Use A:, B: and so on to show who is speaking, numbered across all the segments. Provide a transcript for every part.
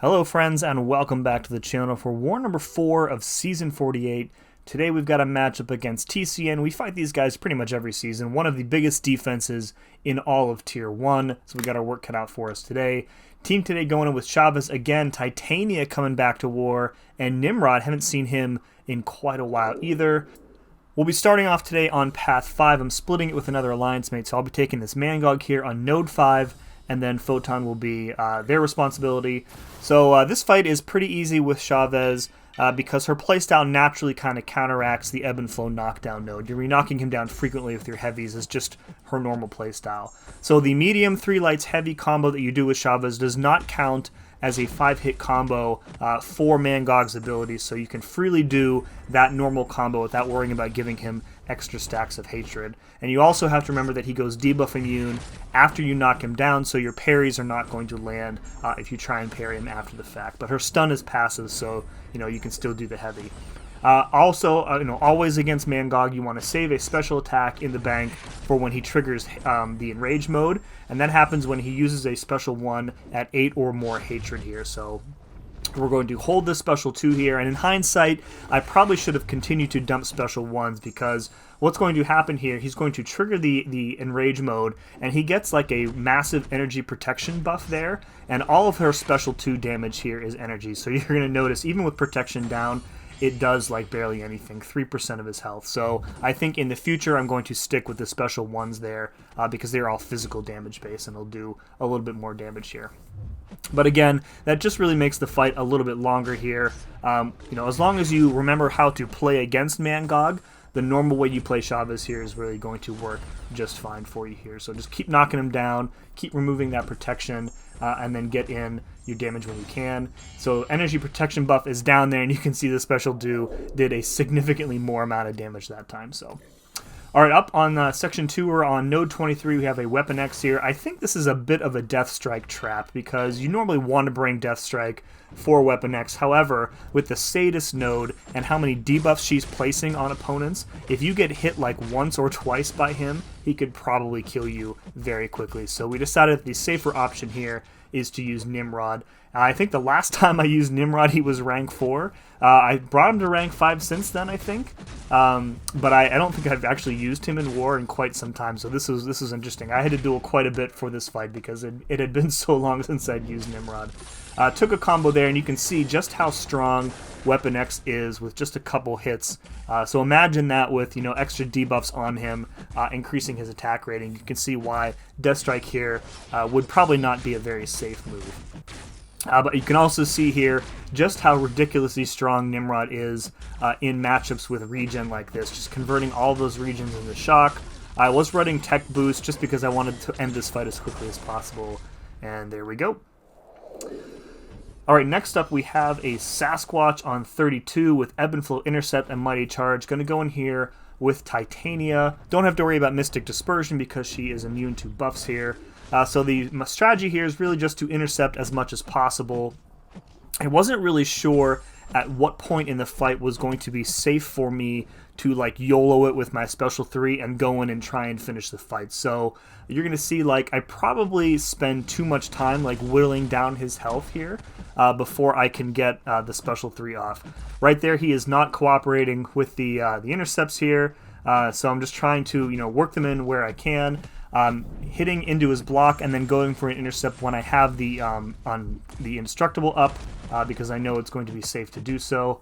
A: Hello friends and welcome back to the channel for war number 4 of season 48. Today we've got a matchup against TCN. We fight these guys pretty much every season. One of the biggest defenses in all of tier 1. So we got our work cut out for us today. Team today going in with Chavez again, Titania coming back to war, and Nimrod. Haven't seen him in quite a while either. We'll be starting off today on path 5. I'm splitting it with another alliance mate, so I'll be taking this MANGOG here on node 5. And then Photon will be their responsibility. So this fight is pretty easy with Chavez because her playstyle naturally kind of counteracts the ebb and flow knockdown node. You're knocking him down frequently with your heavies is just her normal playstyle. So the medium 3 lights heavy combo that you do with Chavez does not count as a 5-hit combo for MANGOG's abilities, so you can freely do that normal combo without worrying about giving him extra stacks of hatred. And you also have to remember that he goes debuff immune after you knock him down, so your parries are not going to land if you try and parry him after the fact. But her stun is passive, so you can still do the heavy. Always against MANGOG, you want to save a special attack in the bank for when he triggers the Enrage mode, and that happens when he uses a special 1 at 8 or more hatred here. So we're going to hold this special 2 here, and in hindsight, I probably should have continued to dump special 1s because what's going to happen here, he's going to trigger the Enrage mode, and he gets like a massive energy protection buff there, and all of her special 2 damage here is energy. So you're going to notice, even with protection down, it does like barely anything, 3% of his health. So I think in the future I'm going to stick with the special 1s there because they're all physical damage based and they'll do a little bit more damage here. But again, that just really makes the fight a little bit longer here. As long as you remember how to play against MANGOG, the normal way you play Chavez here is really going to work just fine for you here. So just keep knocking him down, keep removing that protection, and then get in your damage when you can. So energy protection buff is down there, and you can see the special did a significantly more amount of damage that time. So, all right, up on section 2, we're on node 23. We have a Weapon X here. I think this is a bit of a Death Strike trap because you normally want to bring Death Strike for Weapon X. However, with the Sadist node and how many debuffs she's placing on opponents, if you get hit like once or twice by him, he could probably kill you very quickly. So we decided that the safer option here is to use Nimrod. I think the last time I used Nimrod, he was rank 4. I brought him to rank 5 since then, I think. But I don't think I've actually used him in war in quite some time, so this was interesting. I had to duel quite a bit for this fight because it had been so long since I'd used Nimrod. Took a combo there, and you can see just how strong Weapon X is with just a couple hits. So imagine that with extra debuffs on him, increasing his attack rating. You can see why Death Strike here would probably not be a very safe move. But you can also see here just how ridiculously strong Nimrod is in matchups with regen like this, just converting all those regions into shock. I was running Tech Boost just because I wanted to end this fight as quickly as possible, and there we go. Alright, next up we have a SASQUATCH on 32 with Ebb and Flow Intercept and Mighty Charge. Going to go in here with Titania. Don't have to worry about Mystic Dispersion because she is immune to buffs here. So the strategy here is really just to intercept as much as possible. I wasn't really sure at what point in the fight was going to be safe for me to like YOLO it with my special 3 and go in and try and finish the fight. So you're going to see like I probably spend too much time like whittling down his health here before I can get the special 3 off. Right there, he is not cooperating with the intercepts here. So I'm just trying to work them in where I can. Hitting into his block and then going for an intercept when I have the on the indestructible up because I know it's going to be safe to do so,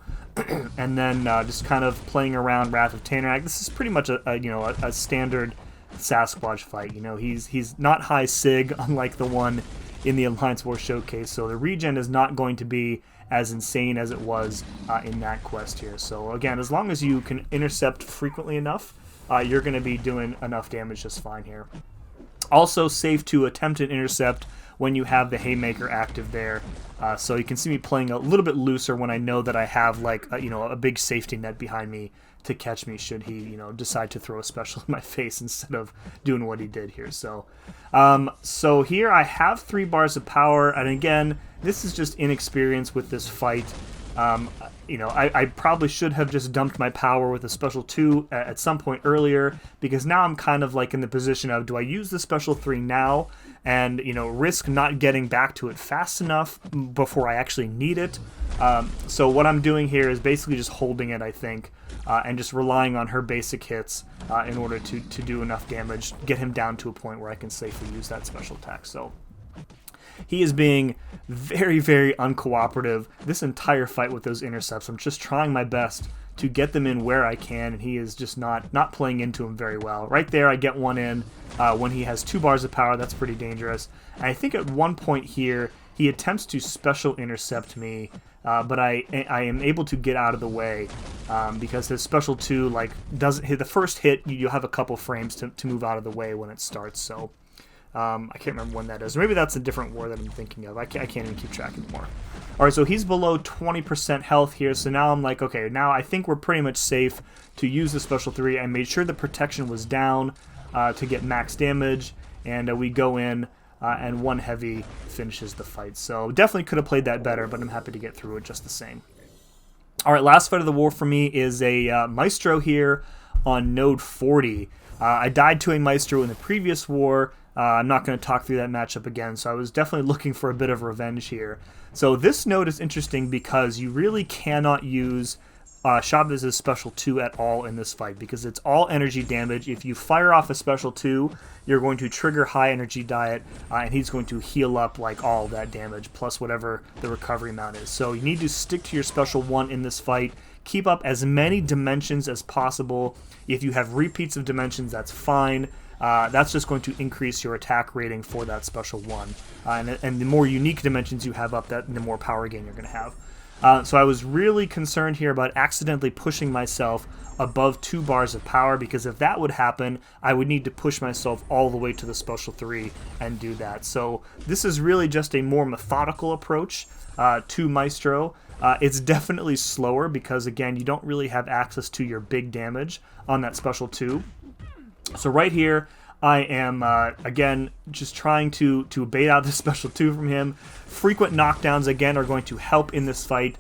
A: and then just kind of playing around Wrath of Tanarak. This is pretty much a standard SASQUATCH fight. He's not high sig unlike the one in the Alliance War Showcase, so the regen is not going to be as insane as it was in that quest here. So again, as long as you can intercept frequently enough, you're going to be doing enough damage just fine here. Also safe to attempt an intercept when you have the Haymaker active there. So you can see me playing a little bit looser when I know that I have like a big safety net behind me to catch me should he decide to throw a special in my face instead of doing what he did here. So so here I have 3 bars of power, and again, this is just inexperience with this fight. I probably should have just dumped my power with a special 2 at some point earlier, because now I'm kind of like in the position of, do I use the special 3 now and risk not getting back to it fast enough before I actually need it. So what I'm doing here is basically just holding it, I think, and just relying on her basic hits in order to do enough damage, get him down to a point where I can safely use that special attack. So he is being very, very uncooperative this entire fight with those intercepts. I'm just trying my best to get them in where I can, and he is just not playing into them very well. Right there, I get one in when he has 2 bars of power. That's pretty dangerous. And I think at one point here, he attempts to special intercept me, but I am able to get out of the way because his special 2 doesn't hit the first hit. You have a couple frames to move out of the way when it starts. So I can't remember when that is. Or maybe that's a different war that I'm thinking of. I can't even keep track anymore. All right, so he's below 20% health here. So now I'm like, okay, now I think we're pretty much safe to use the special 3. I made sure the protection was down to get max damage, and we go in. And 1 heavy finishes the fight. So definitely could have played that better, but I'm happy to get through it just the same. All right, last fight of the war for me is a Maestro here on node 40. I died to a Maestro in the previous war. I'm not going to talk through that matchup again, so I was definitely looking for a bit of revenge here. So this node is interesting because you really cannot use Chavez's special 2 at all in this fight because it's all energy damage. If you fire off a special 2, you're going to trigger high energy diet, and he's going to heal up all of that damage plus whatever the recovery amount is. So you need to stick to your special 1 in this fight. Keep up as many dimensions as possible. If you have repeats of dimensions, that's fine. That's just going to increase your attack rating for that special 1. And the more unique dimensions you have up, the more power gain you're going to have. So I was really concerned here about accidentally pushing myself above 2 bars of power, because if that would happen, I would need to push myself all the way to the special 3 and do that. So this is really just a more methodical approach to Maestro. It's definitely slower because, again, you don't really have access to your big damage on that special 2. So right here, I am, again, just trying to bait out the special 2 from him. Frequent knockdowns, again, are going to help in this fight.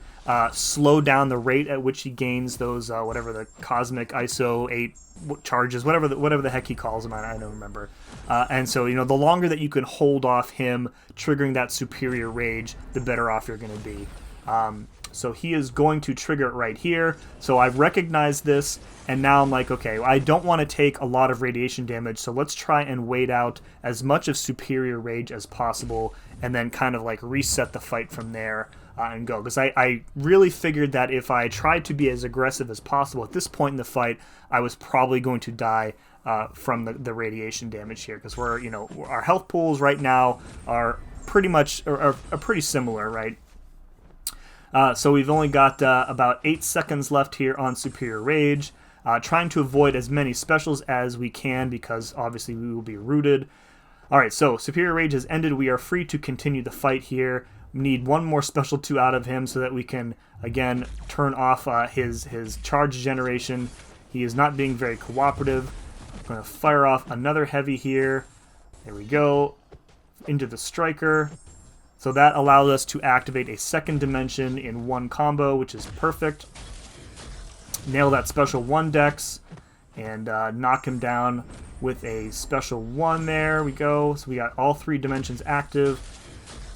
A: Slow down the rate at which he gains those, whatever the cosmic ISO 8 charges, whatever the heck he calls them, I don't remember. And so, the longer that you can hold off him triggering that superior rage, the better off you're going to be. So he is going to trigger it right here. So I've recognized this, and now I'm like, okay, I don't want to take a lot of radiation damage, so let's try and wait out as much of superior rage as possible, and then kind of reset the fight from there and go. Because I really figured that if I tried to be as aggressive as possible at this point in the fight, I was probably going to die from the radiation damage here, because our health pools right now are pretty much are pretty similar, right? So we've only got about 8 seconds left here on Superior Rage. Trying to avoid as many specials as we can because obviously we will be rooted. Alright, so Superior Rage has ended. We are free to continue the fight here. We need 1 more special 2 out of him so that we can, again, turn off his charge generation. He is not being very cooperative. I'm going to fire off another heavy here. There we go. Into the Striker. So that allows us to activate a second dimension in 1 combo, which is perfect. Nail that special 1 dex and knock him down with a special 1. There we go. So we got all 3 dimensions active.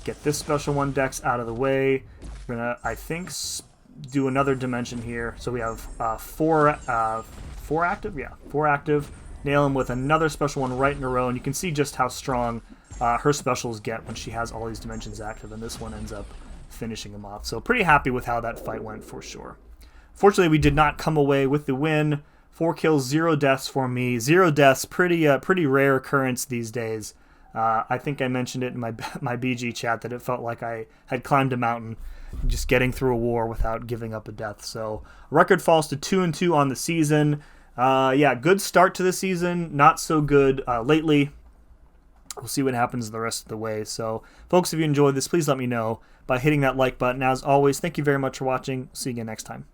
A: Get this special 1 dex out of the way. We're going to, I think, do another dimension here. So we have 4 active? Yeah, 4 active. Nail him with another special 1 right in a row. And you can see just how strong her specials get when she has all these dimensions active, and this one ends up finishing him off. So pretty happy with how that fight went for sure. Fortunately, we did not come away with the win. 4 kills, 0 deaths for me. 0 deaths, pretty rare occurrence these days. I think I mentioned it in my BG chat that it felt like I had climbed a mountain just getting through a war without giving up a death. So record falls to 2-2 on the season. Yeah, good start to the season. Not so good lately. We'll see what happens the rest of the way. So, folks, if you enjoyed this, please let me know by hitting that like button. As always, thank you very much for watching. See you again next time.